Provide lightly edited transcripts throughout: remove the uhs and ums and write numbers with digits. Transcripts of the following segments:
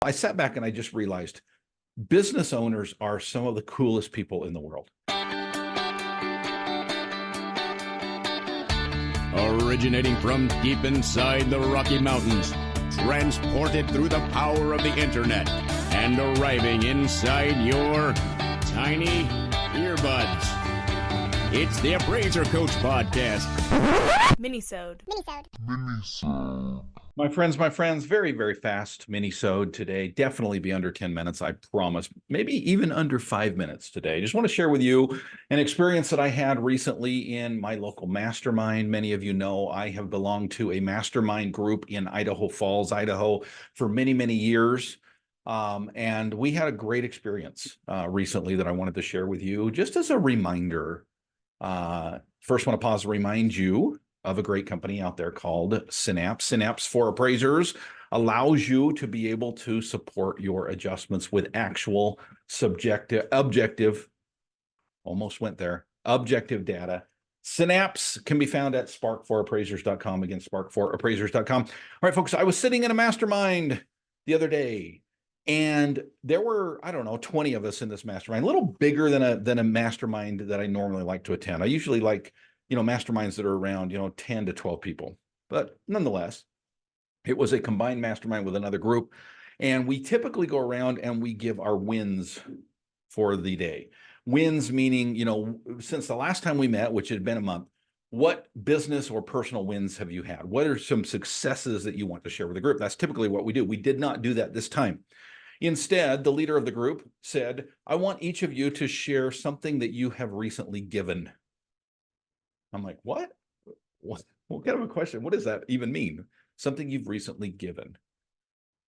I sat back and I just realized business owners are some of the coolest people in the world. Originating from deep inside the Rocky Mountains, transported through the power of the internet, and arriving inside your tiny earbuds. It's the Appraiser Coach Podcast. Minisode. My friends, very, very fast mini-sode today. Definitely be under 10 minutes, I promise. Maybe even under 5 minutes today. Just want to share with you an experience that I had recently in my local mastermind. Many of you know I have belonged to a mastermind group in Idaho Falls, Idaho for many, many years. And we had a great experience recently that I wanted to share with you just as a reminder. First, want to pause and remind you of a great company out there called Synapse. Synapse for Appraisers allows you to be able to support your adjustments with actual objective data. Synapse can be found at spark4appraisers.com. Again, spark4appraisers.com. All right, folks, I was sitting in a mastermind the other day, and there were, 20 of us in this mastermind, a little bigger than a mastermind that I normally like to attend. I usually like masterminds that are around, 10 to 12 people. But nonetheless, it was a combined mastermind with another group. And we typically go around and we give our wins for the day. Wins meaning, since the last time we met, which had been a month, what business or personal wins have you had? What are some successes that you want to share with the group? That's typically what we do. We did not do that this time. Instead, the leader of the group said, I want each of you to share something that you have recently given. I'm like, what? What kind of a question? What does that even mean? Something you've recently given.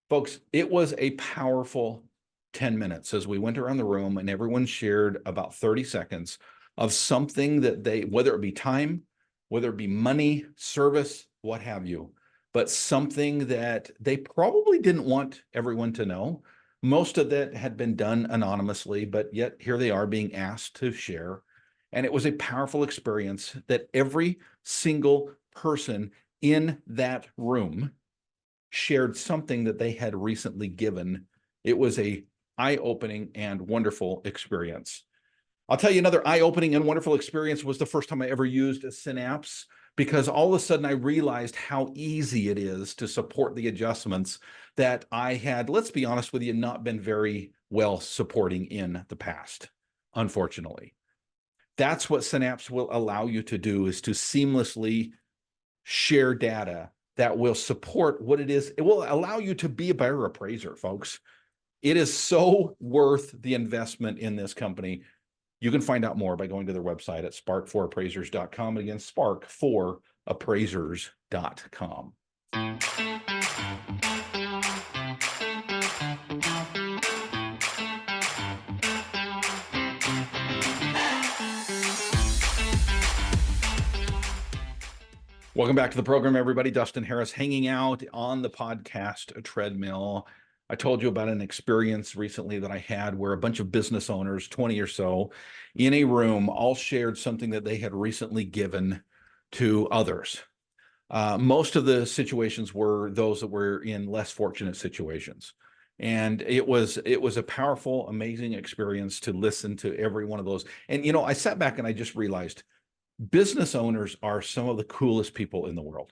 Folks, it was a powerful 10 minutes as we went around the room and everyone shared about 30 seconds of something that they, whether it be time, whether it be money, service, what have you, but something that they probably didn't want everyone to know. Most of that had been done anonymously, but yet here they are being asked to share. And it was a powerful experience that every single person in that room shared something that they had recently given. It was a eye-opening and wonderful experience. I'll tell you another eye-opening and wonderful experience was the first time I ever used a Synapse, because all of a sudden I realized how easy it is to support the adjustments that I had, let's be honest with you, not been very well supporting in the past, unfortunately. That's what Synapse will allow you to do, is to seamlessly share data that will support what it is. It will allow you to be a better appraiser, folks. It is so worth the investment in this company. You can find out more by going to their website at spark4appraisers.com. Again, spark4appraisers.com. Welcome back to the program, everybody. Dustin Harris hanging out on the podcast treadmill. I told you about an experience recently that I had where a bunch of business owners, 20 or so, in a room all shared something that they had recently given to others. Most of the situations were those that were in less fortunate situations. And it was a powerful, amazing experience to listen to every one of those. And, I sat back and I just realized business owners are some of the coolest people in the world.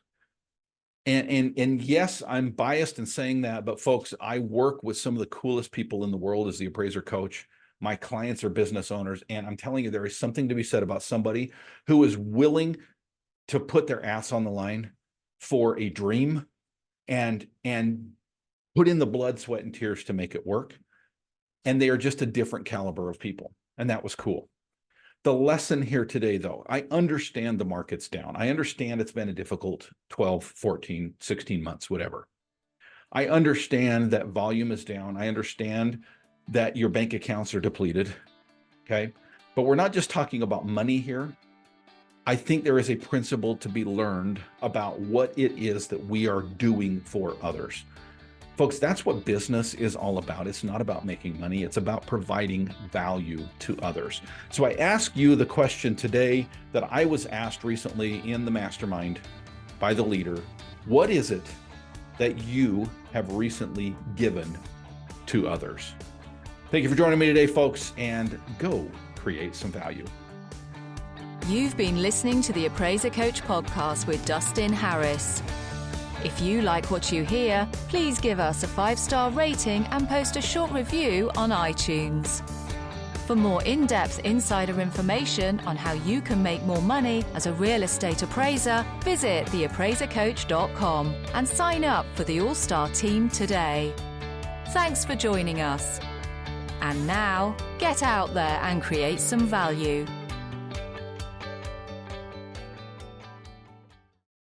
And yes, I'm biased in saying that, but folks, I work with some of the coolest people in the world as the appraiser coach. My clients are business owners, and I'm telling you, there is something to be said about somebody who is willing to put their ass on the line for a dream and put in the blood, sweat, and tears to make it work. And they are just a different caliber of people. And that was cool. The lesson here today, though, I understand the market's down. I understand it's been a difficult 12, 14, 16 months, whatever. I understand that volume is down. I understand that your bank accounts are depleted, okay? But we're not just talking about money here. I think there is a principle to be learned about what it is that we are doing for others. Folks, that's what business is all about. It's not about making money. It's about providing value to others. So I ask you the question today that I was asked recently in the mastermind by the leader. What is it that you have recently given to others. Thank you for joining me today, folks, and go create some value. You've been listening to the Appraiser Coach podcast with Dustin Harris. If you like what you hear, please give us a 5-star rating and post a short review on iTunes. For more in-depth insider information on how you can make more money as a real estate appraiser, visit theappraisercoach.com and sign up for the All-Star team today. Thanks for joining us. And now, get out there and create some value.